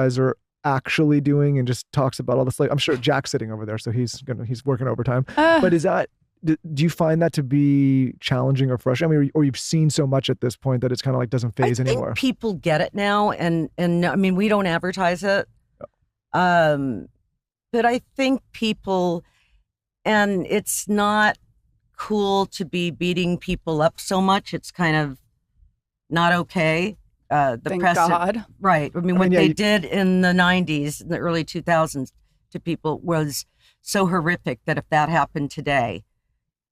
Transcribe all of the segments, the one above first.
guys are actually doing and just talks about all this. Like, I'm sure Jack's sitting over there, so he's working overtime. But do you find that to be challenging or frustrating? I mean, or you've seen so much at this point that it's kind of like doesn't phase anymore? I think people get it now, and I mean, we don't advertise it. But I think people, and it's not cool to be beating people up so much. It's kind of not okay. Thank God. Right. I mean, what they did in the 90s, in the early 2000s to people was so horrific that if that happened today,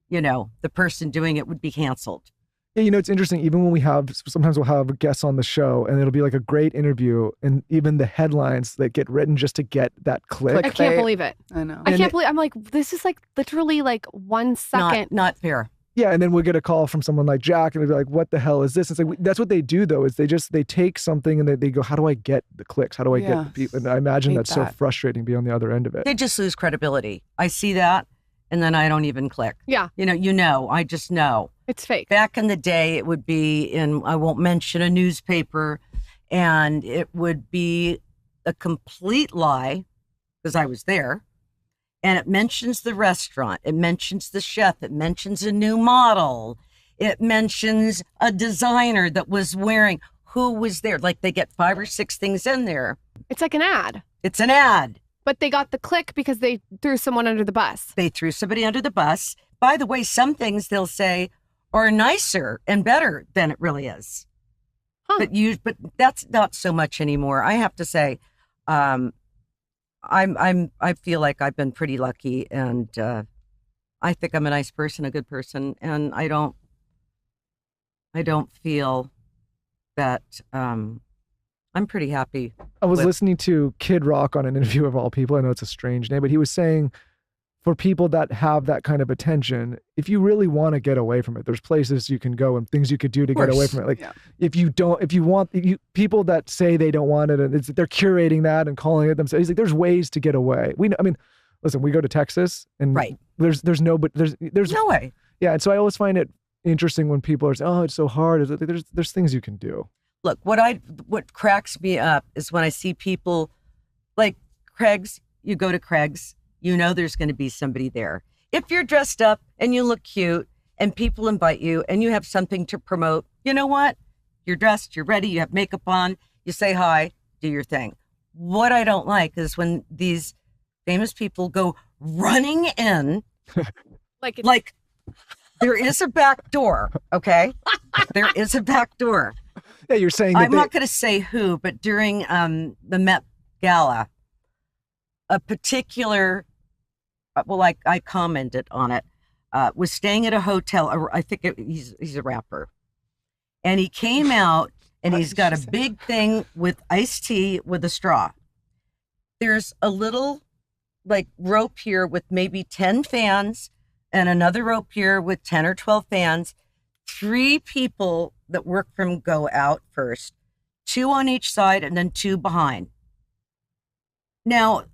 you know, the person doing it would be canceled. Yeah, you know, it's interesting. Even when sometimes we'll have guests on the show and it'll be like a great interview, and even the headlines that get written just to get that click. I can't believe it. I know. I can't believe, I'm like, this is like literally like 1 second. Not fair. Yeah, and then we'll get a call from someone like Jack, and they'll be like, "What the hell is this?" It's like that's what they do, though. Is they take something and they go, "How do I get the clicks? How do I get the people?" And I imagine that's so frustrating being on the other end of it. They just lose credibility. I see that, and then I don't even click. Yeah, I just know it's fake. Back in the day, it would be in, I won't mention a newspaper, and it would be a complete lie because I was there. And it mentions the restaurant, it mentions the chef, it mentions a new model, it mentions a designer that was wearing, who was there. Like, they get 5 or 6 things in there. It's like an ad. It's an ad. But they got the click because they threw someone under the bus. They threw somebody under the bus. By the way, some things they'll say are nicer and better than it really is. Huh. But that's not so much anymore. I have to say, I feel like I've been pretty lucky, and I think I'm a nice person, a good person, and I don't feel that I'm pretty happy. I was listening to Kid Rock on an interview of all people. I know it's a strange name, but he was saying for people that have that kind of attention, if you really want to get away from it, there's places you can go and things you could do to get away from it. Like people that say they don't want it and they're curating that and calling it themselves. He's like, there's ways to get away. Listen, we go to Texas and there's no way. Yeah. And so I always find it interesting when people are saying, oh, it's so hard. There's things you can do. Look, what cracks me up is when I see people like Craig's. You go to Craig's, you know there's going to be somebody there. If you're dressed up and you look cute and people invite you and you have something to promote, you know what? You're dressed, you're ready, you have makeup on, you say hi, do your thing. What I don't like is when these famous people go running in like there is a back door, okay? There is a back door. Yeah, you're saying I'm not going to say who, but during the Met Gala, a particular, I commented on it, was staying at a hotel. I think he's a rapper. And he came out and he's got a big thing with iced tea with a straw. There's a little rope here with maybe 10 fans and another rope here with 10 or 12 fans. 3 people that work for him go out first, 2 on each side and then 2 behind. Now,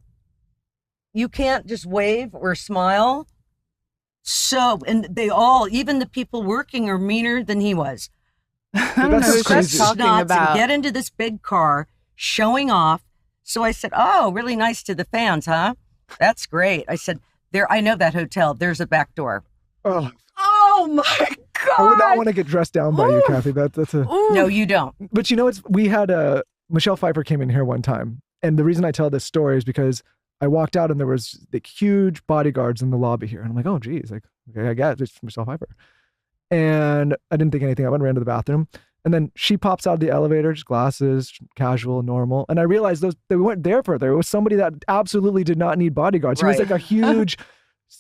you can't just wave or smile. So, and they all, even the people working, are meaner than he was. That's crazy. And get into this big car, showing off. So I said, "Oh, really nice to the fans, huh? That's great." I said, I know that hotel. There's a back door." Oh my God! I would not want to get dressed down by you, Kathy. That's a no, you don't. But you know, we had Michelle Pfeiffer came in here one time, and the reason I tell this story is because I walked out and there was huge bodyguards in the lobby here. And I'm like, oh, geez. Like, okay, I guess it's Michelle Pfeiffer. And I didn't think anything of it. I ran to the bathroom. And then she pops out of the elevator, just glasses, casual, normal. And I realized they weren't there for her. It was somebody that absolutely did not need bodyguards. He was like a huge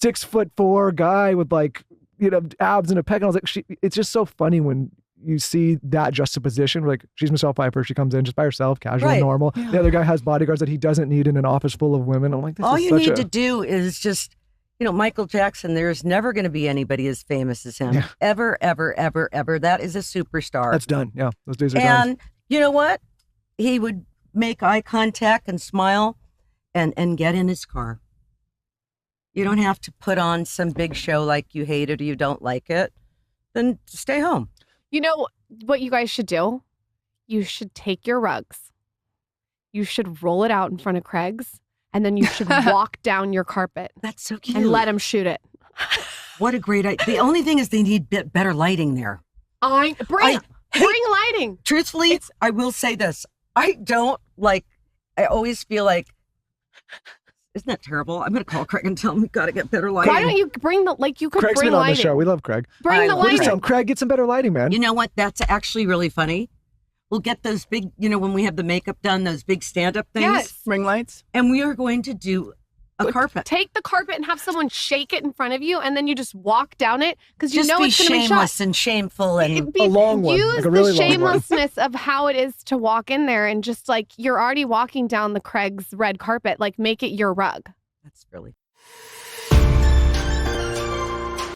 6'4" guy with abs and a pec. And I was like, it's just so funny when you see that juxtaposition. Like, she's Michelle Pfeiffer. She comes in just by herself, casual, normal. Yeah. The other guy has bodyguards that he doesn't need in an office full of women. I'm like, all you need to do is just, Michael Jackson, there's never going to be anybody as famous as him. Yeah. Ever, ever, ever, ever. That is a superstar. That's done. Yeah. Those days are done. And you know what? He would make eye contact and smile and get in his car. You don't have to put on some big show like you hate it or you don't like it. Then stay home. You know what you guys should do? You should take your rugs. you should roll it out in front of Craig's, and then you should walk down your carpet. That's so cute. And let him shoot it. What a great idea. The only thing is they need better lighting there. Bring lighting. Truthfully, I will say this. I always feel like, isn't that terrible? I'm going to call Craig and tell him we got to get better lighting. Why don't you bring you could Craig's bring been on lighting. the show. We love Craig. Bring the We'll just lighting. tell him, Craig, get some better lighting, man. You know what? That's actually really funny. We'll get those big, when we have the makeup done, those big stand-up things. Yes. Ring lights. And we are going to do a carpet. Take the carpet and have someone shake it in front of you, and then you just walk down it because you Just know be it's going to be shot. shameless and shameful and A long one, Use like a really the long one. shamelessness of how it is to walk in there, and just like you're already walking down the Craig's red carpet, like make it your rug. that's really